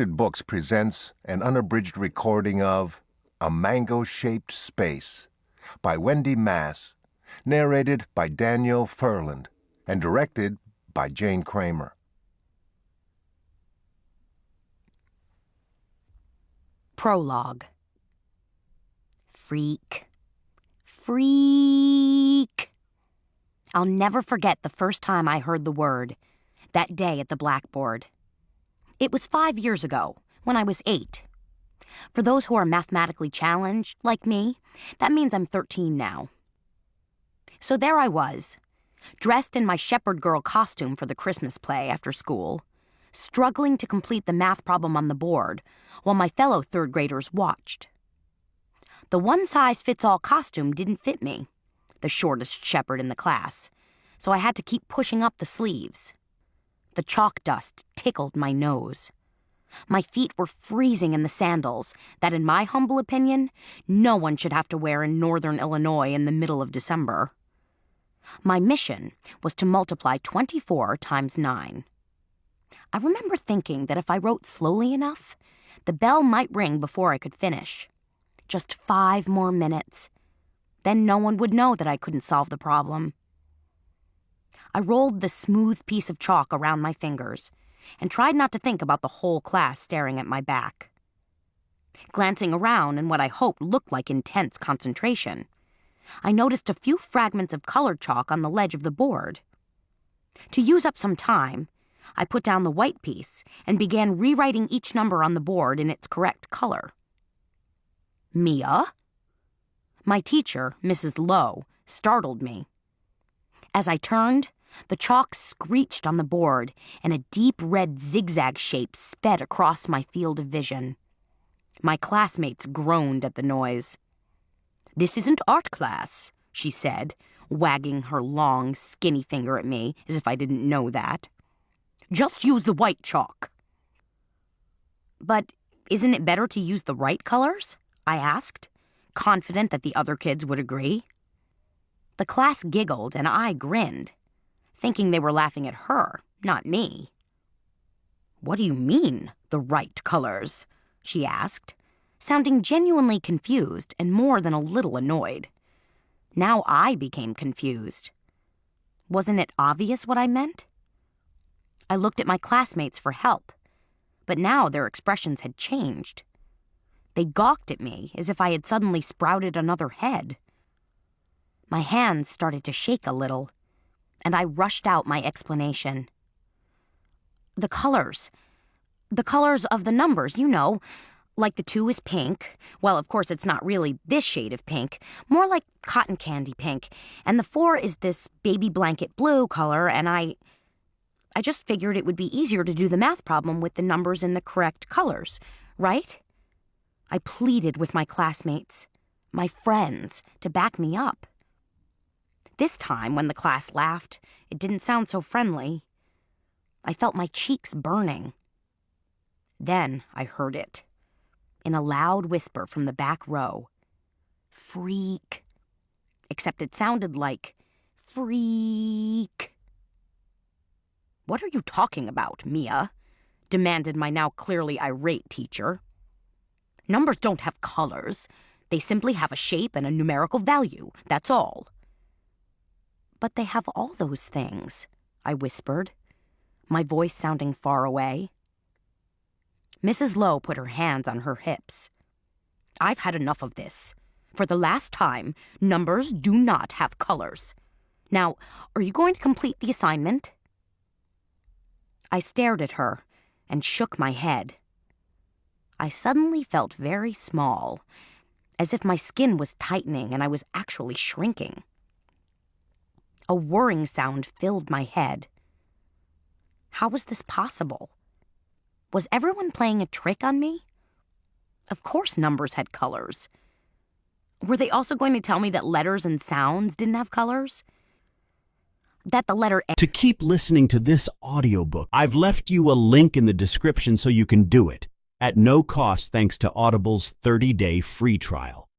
Books presents an unabridged recording of A Mango-Shaped Space by Wendy, narrated by Daniel Furland, and directed by Jane Kramer. Prologue. Freak. Freak. I'll never forget the first time I heard the word, that day at the blackboard. It was 5 years ago, when I was 8. For those who are mathematically challenged, like me, that means I'm 13 now. So there I was, dressed in my shepherd girl costume for the Christmas play after school, struggling to complete the math problem on the board while my fellow third graders watched. The one-size-fits-all costume didn't fit me, the shortest shepherd in the class, so I had to keep pushing up the sleeves. The chalk dust tickled my nose. My feet were freezing in the sandals that, in my humble opinion, no one should have to wear in northern Illinois in the middle of December. My mission was to multiply 24 times 9. I remember thinking that if I wrote slowly enough, the bell might ring before I could finish. Just 5 more minutes. Then no one would know that I couldn't solve the problem. I rolled the smooth piece of chalk around my fingers and tried not to think about the whole class staring at my back. Glancing around in what I hoped looked like intense concentration, I noticed a few fragments of colored chalk on the ledge of the board. To use up some time, I put down the white piece and began rewriting each number on the board in its correct color. Mia? My teacher, Mrs. Lowe, startled me. As I turned, the chalk screeched on the board, and a deep red zigzag shape sped across my field of vision. My classmates groaned at the noise. "This isn't art class," she said, wagging her long, skinny finger at me as if I didn't know that. "Just use the white chalk." "But isn't it better to use the right colors?" I asked, confident that the other kids would agree. The class giggled and I grinned, thinking they were laughing at her, not me. "What do you mean, the right colors?" she asked, sounding genuinely confused and more than a little annoyed. Now I became confused. Wasn't it obvious what I meant? I looked at my classmates for help, but now their expressions had changed. They gawked at me as if I had suddenly sprouted another head. My hands started to shake a little, and I rushed out my explanation. The colors of the numbers, you know, like the 2 is pink. Well, of course, it's not really this shade of pink, more like cotton candy pink, and the 4 is this baby blanket blue color, and I just figured it would be easier to do the math problem with the numbers in the correct colors, right? I pleaded with my classmates, my friends, to back me up. This time, when the class laughed, it didn't sound so friendly. I felt my cheeks burning. Then I heard it, in a loud whisper from the back row. "Freak." Except it sounded like freak. "What are you talking about, Mia?" demanded my now clearly irate teacher. "Numbers don't have colors. They simply have a shape and a numerical value, that's all." "But they have all those things," I whispered, my voice sounding far away. Mrs. Lowe put her hands on her hips. "I've had enough of this. For the last time, numbers do not have colors. Now, are you going to complete the assignment?" I stared at her and shook my head. I suddenly felt very small, as if my skin was tightening and I was actually shrinking. A whirring sound filled my head. How was this possible? Was everyone playing a trick on me? Of course numbers had colors. Were they also going to tell me that letters and sounds didn't have colors? That the letter A— To keep listening to this audiobook, I've left you a link in the description so you can do it, at no cost thanks to Audible's 30-day free trial.